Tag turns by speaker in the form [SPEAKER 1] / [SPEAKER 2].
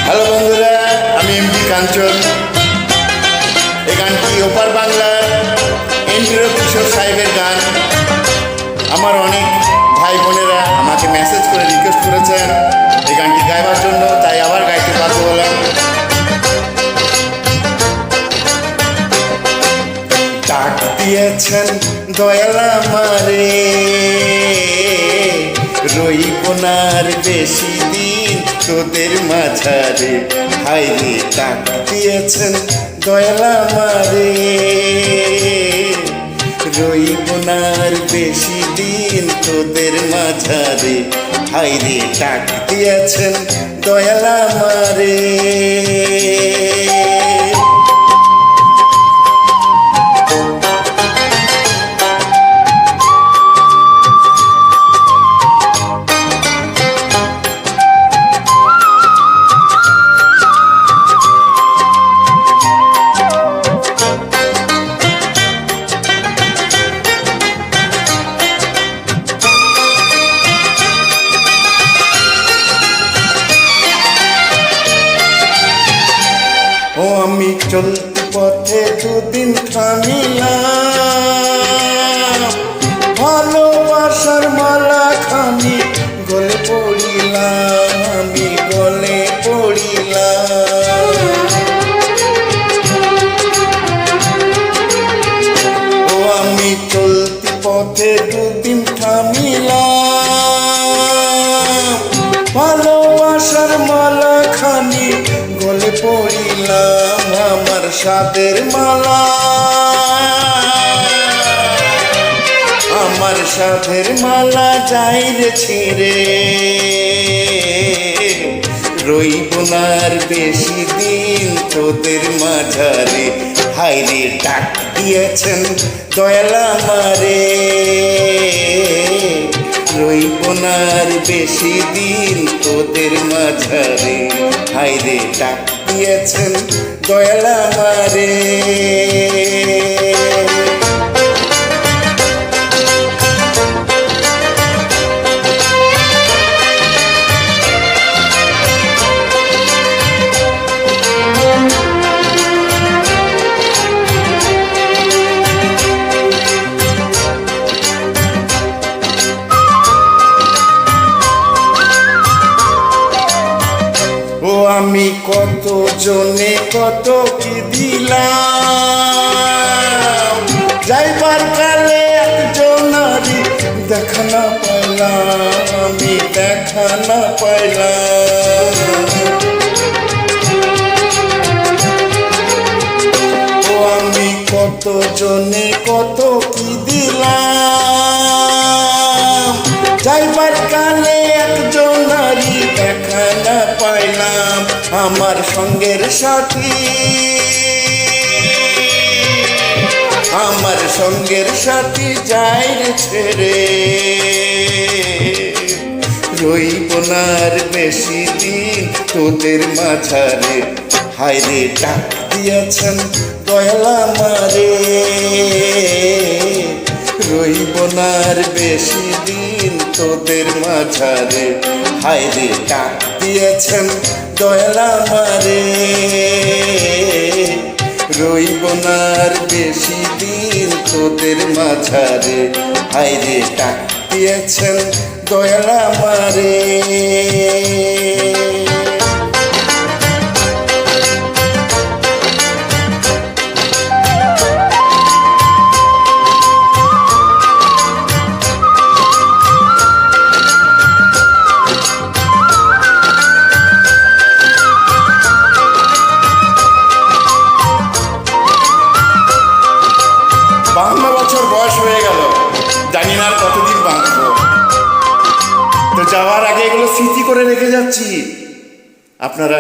[SPEAKER 1] Hello বন্ধুরা, আমি MD কাঞ্চন। এই গানটি ওপার বাংলার এন্ড্রু কিশোর সাহেবের গান। আমার অনেক ভাই বোনেরা আমাকে মেসেজ করে রিকোয়েস্ট করেছেন এই গানটি গাইবার জন্য, তাই আবার গাইতে বাধ্য হলাম। ডাক দিয়েছেন দয়াল আমারে, রইব না আর বেশি দিন তোদের মাঝারে। হাইরে ডাক দিয়েছেন দয়াল আমারে, রইব না আর বেশি দিন তোদের মাঝারে। হাইরে ডাক দিয়েছেন দয়াল আমারে। ও আমি চলতি পথে দুদিন থামিলাম, ভালোবাসার মালা খানি গলে পড়িলাম, আমি গলে পড়িলাম। ও আমি চলতি পথে দুদিন থামিলাম, ভালোবাসার মালা খানি গলে পড়িলাম। আমার সাদের মালা, আমার সাদের মালা যাইরে ছিঁড়ে, রইব না আর বেশি দিন তোদের মাঝারে। হাইরে ডাক দিয়েছেন দয়াল আমারে, রইব না আর বেশি দিন তোদের মাঝারে। হাইরে ডাক দিয়েছেন দয়াল আমারে। ও আমি কত জনে কত কি দিলাম, যাইবার কালে একজনারি দেখা না পাইলাম, আমি দেখা না পাইলাম। ও আমি কত জনে কত কি দিলাম, যাইবার কালে একজনারি দেখা না পাইলাম। আমার সঙ্গের সাথী, আমার সঙ্গের সাথী যাইরে ছেড়ে, রইব না আর বেশি দিন তোদের মাঝারে। হাইরে ডাক দিয়েছেন দয়াল আমারে, রইব না আর বেশি দিন তোদের মাঝারে। হাইরে ডাক দিয়েছেন দয়াল আমারে, রইব না আর বেশি দিন তোদের মাঝারে। হাইরে ডাক দিয়েছেন দয়াল আমারে। বাহান্ন বছর বয়স হয়ে গেল, জানি না আর কতদিন বাঁচব। তো যাওয়ার আগে এগুলো স্মৃতি করে রেখে যাচ্ছি, আপনারা